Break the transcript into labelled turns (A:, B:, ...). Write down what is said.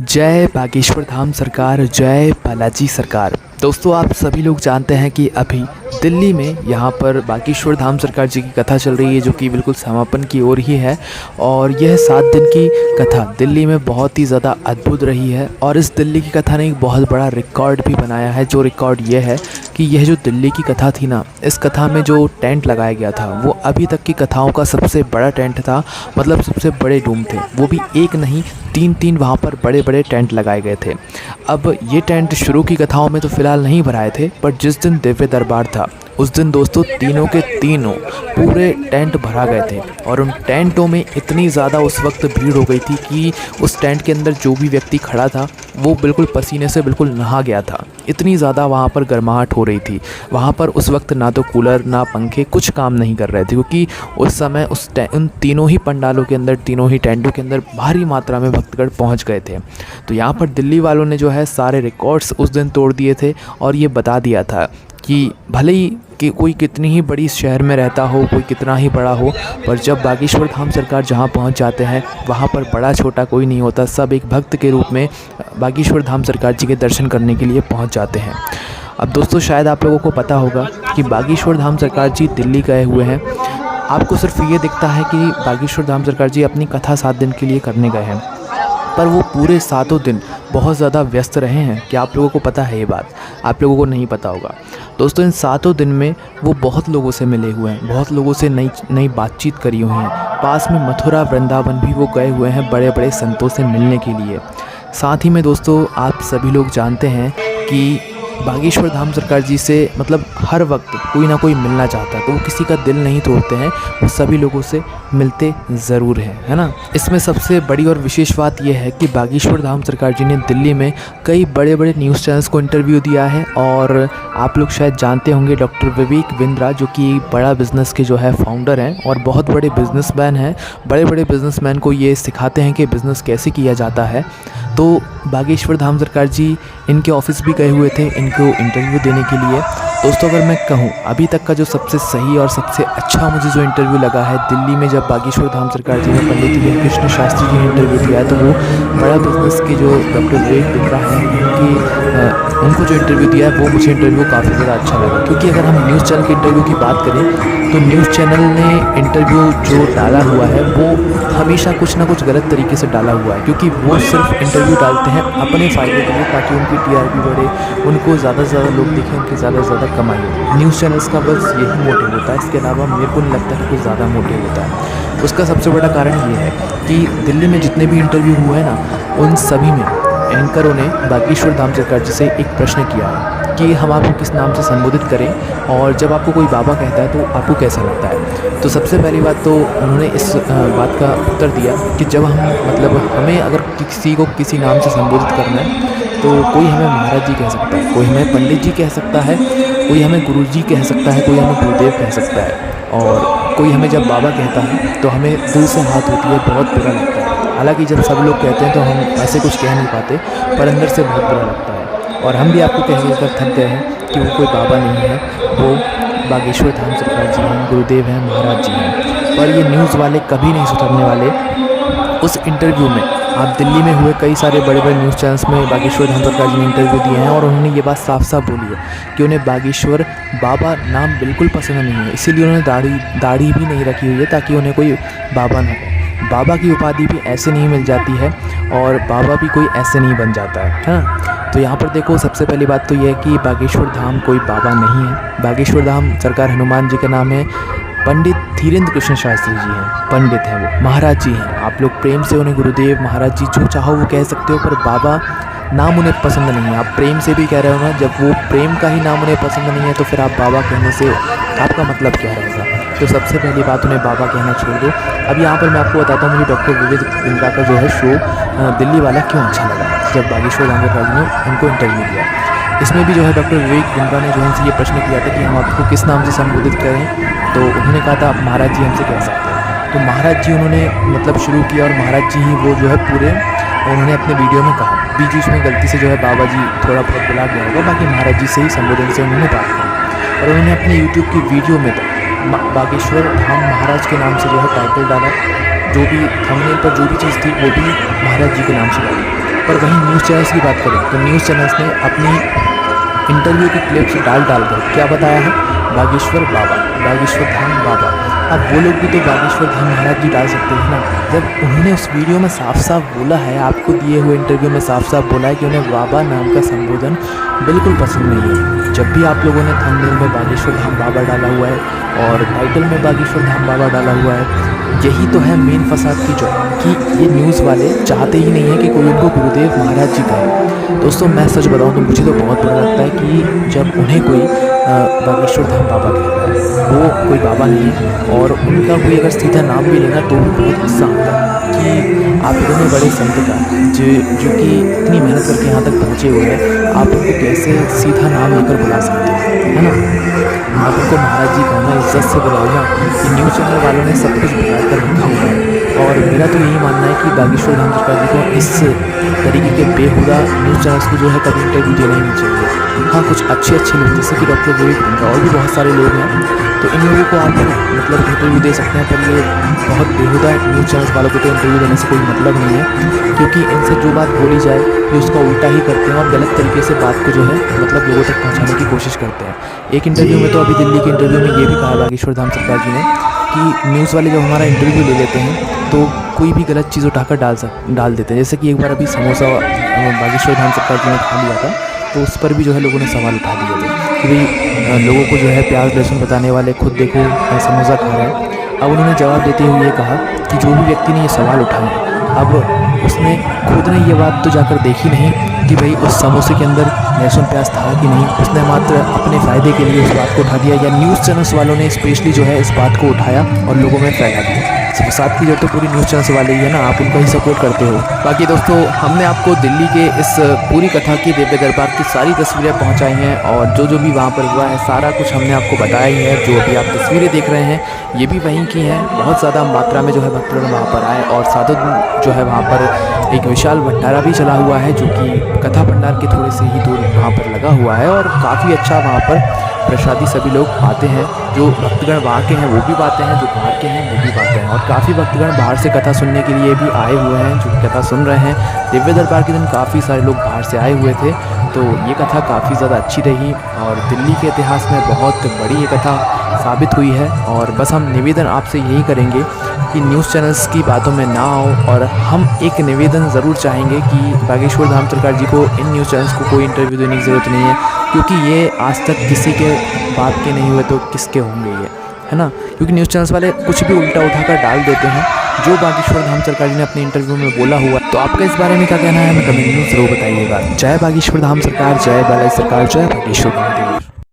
A: जय बागेश्वर धाम सरकार, जय बालाजी सरकार। दोस्तों, आप सभी लोग जानते हैं कि अभी दिल्ली में यहाँ पर बागेश्वर धाम सरकार जी की कथा चल रही है, जो कि बिल्कुल समापन की ओर ही है। और यह 7 दिन की कथा दिल्ली में बहुत ही ज़्यादा अद्भुत रही है। और इस दिल्ली की कथा ने एक बहुत बड़ा रिकॉर्ड भी बनाया है, जो रिकॉर्ड ये है कि यह जो दिल्ली की कथा थी ना, इस कथा में जो टेंट लगाया गया था वो अभी तक की कथाओं का सबसे बड़ा टेंट था। मतलब सबसे बड़े डूम थे, वो भी एक नहीं 3 वहाँ पर बड़े बड़े टेंट लगाए गए थे। अब ये टेंट शुरू की कथाओं में तो फ़िलहाल नहीं भराए थे, पर जिस दिन दिव्य दरबार था उस दिन दोस्तों तीनों के तीनों पूरे टेंट भरा गए थे। और उन टेंटों में इतनी ज़्यादा उस वक्त भीड़ हो गई थी कि उस टेंट के अंदर जो भी व्यक्ति खड़ा था वो बिल्कुल पसीने से बिल्कुल नहा गया था। इतनी ज़्यादा वहाँ पर गर्माहट हो रही थी। वहाँ पर उस वक्त ना तो कूलर ना पंखे कुछ काम नहीं कर रहे थे, क्योंकि उस समय उन तीनों ही पंडालों के अंदर, तीनों ही टेंटों के अंदर भारी मात्रा में भक्तगण पहुँच गए थे। तो यहाँ पर दिल्ली वालों ने जो है सारे रिकॉर्ड्स उस दिन तोड़ दिए थे और ये बता दिया था कि भले ही कि कोई कितनी ही बड़ी शहर में रहता हो, कोई कितना ही बड़ा हो, पर जब बागेश्वर धाम सरकार जहाँ पहुँच जाते हैं वहाँ पर बड़ा छोटा कोई नहीं होता। सब एक भक्त के रूप में बागेश्वर धाम सरकार जी के दर्शन करने के लिए पहुँच जाते हैं। अब दोस्तों, शायद आप लोगों को पता होगा कि बागेश्वर धाम सरकार जी दिल्ली गए हुए हैं। आपको सिर्फ ये दिखता है कि बागेश्वर धाम सरकार जी अपनी कथा 7 दिन के लिए करने गए हैं, पर वो पूरे 7 दिन बहुत ज़्यादा व्यस्त रहे हैं। क्या आप लोगों को पता है ये बात? आप लोगों को नहीं पता होगा। दोस्तों, इन 7 दिन में वो बहुत लोगों से मिले हुए हैं, बहुत लोगों से नई बातचीत करी हुई हैं। पास में मथुरा वृंदावन भी वो गए हुए हैं बड़े बड़े संतों से मिलने के लिए। साथ ही में दोस्तों, आप सभी लोग जानते हैं कि बागेश्वर धाम सरकार जी से मतलब हर वक्त कोई ना कोई मिलना चाहता है, तो वो किसी का दिल नहीं तोड़ते हैं, वो सभी लोगों से मिलते ज़रूर हैं, है ना। इसमें सबसे बड़ी और विशेष बात यह है कि बागेश्वर धाम सरकार जी ने दिल्ली में कई बड़े बड़े न्यूज़ चैनल्स को इंटरव्यू दिया है। और आप लोग शायद जानते होंगे डॉक्टर विवेक बिंद्रा, जो कि बड़ा बिज़नेस के जो है फाउंडर हैं और बहुत बड़े बिजनेसमैन हैं। बड़े बड़े बिजनेसमैन को ये सिखाते हैं कि बिज़नेस कैसे किया जाता है। तो बागेश्वर धाम सरकार जी इनके ऑफिस भी गए हुए थे इनको इंटरव्यू देने के लिए। दोस्तों, अगर मैं कहूँ अभी तक का जो सबसे सही और सबसे अच्छा मुझे जो इंटरव्यू लगा है दिल्ली में, जब बागेश्वर धाम सरकार जी ने पंडित वीर कृष्ण शास्त्री जी ने इंटरव्यू दिया है, तो वो बड़ा बिजनेस के जो डॉक्टर विवेक बिंद्रा हैं उनको जो इंटरव्यू दिया है वो मुझे इंटरव्यू काफ़ी ज़्यादा अच्छा लगा। क्योंकि अगर हम न्यूज़ चैनल के इंटरव्यू की बात करें तो न्यूज़ चैनल ने इंटरव्यू जो डाला हुआ है वो हमेशा कुछ ना कुछ गलत तरीके से डाला हुआ है, क्योंकि वो सिर्फ इंटरव्यू डालते हैं अपने फ़ायदे के लिए, ताकि उनकी टीआरपी बढ़े, उनको ज़्यादा से ज़्यादा लोग देखें, उनकी ज़्यादा से ज़्यादा कमाई हो। न्यूज़ चैनल्स का बस यही मोटिव होता है, इसके अलावा मेरे को नहीं लगता कि कुछ ज़्यादा मोटिव होता है। उसका सबसे बड़ा कारण ये है कि दिल्ली में जितने भी इंटरव्यू हुए हैं ना, उन सभी में एंकरों ने बागेश्वर धाम सरकार जी से एक प्रश्न किया है कि हम आपको किस नाम से संबोधित करें, और जब आपको कोई बाबा कहता है तो आपको कैसा लगता है। तो सबसे पहली बात तो उन्होंने इस बात का उत्तर दिया कि जब हम मतलब हमें अगर किसी को किसी नाम से संबोधित करना है तो कोई हमें महाराज जी कह सकता है, कोई हमें पंडित जी कह सकता है, कोई हमें गुरु जी कह सकता है, कोई हमें गुरुदेव कह सकता है, और कोई हमें जब बाबा कहता है तो हमें दिल से हाथ होती है, बहुत बुरा लगता है। हालांकि जब सब लोग कहते हैं तो हम ऐसे कुछ कह नहीं पाते, पर अंदर से बहुत बुरा लगता है। और हम भी आपको कह कर थक गए हैं कि वो कोई बाबा नहीं है, वो बागेश्वर धाम सरकार जी हैं, गुरुदेव हैं, महाराज जी हैं। पर ये न्यूज़ वाले कभी नहीं सुधरने वाले। उस इंटरव्यू में आप दिल्ली में हुए कई सारे बड़े बड़े न्यूज़ चैनल्स में बागेश्वर धाम सरकार जी ने इंटरव्यू दिए हैं, और उन्होंने ये बात साफ साफ बोली है कि उन्हें बागेश्वर बाबा नाम बिल्कुल पसंद नहीं है। इसीलिए उन्होंने दाढ़ी भी नहीं रखी हुई है, ताकि उन्हें कोई बाबा ना कहे। बाबा की उपाधि भी ऐसे नहीं मिल जाती है, और बाबा भी कोई ऐसे नहीं बन जाता है, हाँ। तो यहाँ पर देखो, सबसे पहली बात तो ये है कि बागेश्वर धाम कोई बाबा नहीं है। बागेश्वर धाम सरकार हनुमान जी का नाम है। पंडित धीरेन्द्र कृष्ण शास्त्री जी हैं, पंडित हैं वो, महाराज जी हैं। आप लोग प्रेम से उन्हें गुरुदेव, महाराज जी जो चाहो वो कह सकते हो, पर बाबा नाम उन्हें पसंद नहीं है। आप प्रेम से भी कह रहे हो ना, जब वो प्रेम का ही नाम उन्हें पसंद नहीं है तो फिर आप बाबा कहने से आपका मतलब क्या रहेगा। तो सबसे पहली बात, उन्हें बाबा कहना छोड़ दो। अब यहाँ पर मैं आपको बताता हूँ मुझे डॉक्टर विवेक बिंद्रा का जो है शो दिल्ली वाला क्यों अच्छा लगा, जब बागेश्वर धाम सरकार जी ने उनको इंटरव्यू दिया। इसमें भी जो है डॉक्टर विवेक बिंद्रा ने जो है ये प्रश्न किया था कि हम आपको किस नाम से संबोधित करें, तो उन्होंने कहा था महाराज जी हमसे कह सकते हैं। तो महाराज जी उन्होंने मतलब शुरू किया, और महाराज जी ही वो जो है पूरे उन्होंने अपने वीडियो में कहा। बीच बीच में गलती से जो है बाबा जी थोड़ा बहुत बुला गया होगा, बाकी महाराज जी से ही संबोधन से उन्होंने बात की। और उन्होंने अपने यूट्यूब की वीडियो में तो बागेश्वर धाम महाराज के नाम से जो है टाइटल डाला, जो भी थंबनेल पर जो भी चीज़ थी वो भी महाराज जी के नाम से डाली। पर वहीं न्यूज़ चैनल्स की बात करें तो न्यूज़ चैनल्स ने अपनी इंटरव्यू की क्लिप्स डालकर क्या बताया है, बागेश्वर बाबा, बागेश्वर धाम बाबा। अब वो लोग भी तो बागेश्वर धाम महाराज जी डाल सकते हैं ना, जब उन्होंने उस वीडियो में साफ साफ बोला है, आपको दिए हुए इंटरव्यू में साफ साफ बोला है कि उन्हें बाबा नाम का संबोधन बिल्कुल पसंद नहीं है। जब भी आप लोगों ने थंबनेल में बागेश्वर धाम बाबा डाला हुआ है और टाइटल में बागेश्वर धाम बाबा डाला हुआ है, यही तो है मेन फसाद की जड़ कि ये न्यूज़ वाले चाहते ही नहीं है कि कोई उनको गुरुदेव महाराज जी कहे। दोस्तों मैं सच बताऊं तो मुझे तो बहुत बुरा लगता है कि जब उन्हें कोई बागेश्वर धाम बाबा कहता है, वो कोई बाबा नहीं है और उनका कोई अगर सीधा नाम भी लेना तो भी बहुत गुस्सा आता है कि आप इतने बड़े संत का जो कि इतनी मेहनत करके यहाँ तक पहुँचे हुए हैं, आप उनको कैसे सीधा नाम लेकर बुला सकते हैं, है ना। आप उनको महाराज जी कहना, इज्जत से बुलाओ ना। न्यूज़ चैनल वालों ने सब कुछ बिगाड़ कर रखा हुआ है और मेरा तो यही मानना है कि बागेश्वर धाम सरकार जी को इस तरीके के बेहुदा न्यूज़ चैनल्स को जो है कभी इंटरव्यू देना ही नहीं चाहिए। हाँ, कुछ अच्छे लोग जैसे कि डॉक्टर विवेक बिंद्रा और भी बहुत सारे लोग हैं, तो इन लोगों को आप मतलब इंटरव्यू दे सकते हैं, पर ये बहुत बेहुदा न्यूज़ चैनल्स वालों को तो इंटरव्यू देने से कोई मतलब नहीं है, क्योंकि इनसे जो बात बोली जाए ये उसका उल्टा ही करते हैं और गलत तरीके से बात को जो है मतलब लोगों तक पहुँचाने की कोशिश करते हैं। एक इंटरव्यू में तो अभी दिल्ली के इंटरव्यू में ये भी कहा बागेश्वर धाम सरकार जी ने कि न्यूज़ वाले जब हमारा इंटरव्यू ले लेते हैं तो कोई भी गलत चीज़ उठाकर डाल देते हैं। जैसे कि एक बार अभी समोसा बागेश्वर धाम सरकार जी ने खा लिया था, तो उस पर भी जो है लोगों ने सवाल उठा दिए थे कि भाई लोगों को जो है प्याज लहसुन बताने वाले खुद देखो समोसा खा रहे हैं। अब उन्होंने जवाब देते हुए ये कहा कि जो भी व्यक्ति ने ये सवाल उठाए, अब उसने खुद ने ये बात तो जाकर देखी नहीं कि भाई उस समोसे के अंदर लहसुन प्याज था कि नहीं, उसने मात्र अपने फ़ायदे के लिए उस बात को उठा दिया, या न्यूज़ चैनल्स वालों ने स्पेशली जो है इस बात को उठाया और लोगों में फैला दिया। फसाद की जड़ तो पूरी न्यूज़ चैनल्स वाले ही है ना, आप उनको ही सपोर्ट करते हो। बाकी दोस्तों हमने आपको दिल्ली के इस पूरी कथा की दिव्य दरबार की सारी तस्वीरें पहुंचाई हैं और जो भी वहां पर हुआ है सारा कुछ हमने आपको बताया ही है। जो अभी आप तस्वीरें देख रहे हैं ये भी वहीं की हैं। बहुत ज़्यादा मात्रा में जो है भक्तगण वहाँ पर आए और साथ जो है वहाँ पर एक विशाल भंडारा भी चला हुआ है, जो कि कथा भंडार के थोड़े से ही दूर वहाँ पर लगा हुआ है और काफ़ी अच्छा वहाँ पर प्रसादी सभी लोग पाते हैं। जो भक्तगण वहाँ के हैं वो भी पाते हैं, जो बाहर के हैं वो भी पाते हैं, और काफ़ी भक्तगण बाहर से कथा सुनने के लिए भी आए हुए हैं जो कथा सुन रहे हैं। दिव्य दरबार के दिन काफ़ी सारे लोग बाहर से आए हुए थे, तो ये कथा काफ़ी ज़्यादा अच्छी रही और दिल्ली के इतिहास में बहुत बड़ी ये कथा साबित हुई है। और बस हम निवेदन आपसे यही करेंगे कि न्यूज़ चैनल्स की बातों में ना आओ, और हम एक निवेदन ज़रूर चाहेंगे कि बागेश्वर धाम सरकार जी को इन न्यूज़ चैनल्स को कोई इंटरव्यू देने की ज़रूरत नहीं है, क्योंकि ये आज तक किसी के बाप के नहीं हुए तो किसके होंगे ये, है ना। क्योंकि न्यूज़ चैनल्स वाले कुछ भी उल्टा उठाकर डाल देते हैं जो बागेश्वर धाम सरकार जी ने अपने इंटरव्यू में बोला हुआ। तो आपका इस बारे में क्या कहना है हमें कमेंट में ज़रूर बताइएगा। जय बागेश्वर धाम सरकार, जय बालाई सरकार, जय बागेश्वर धाम।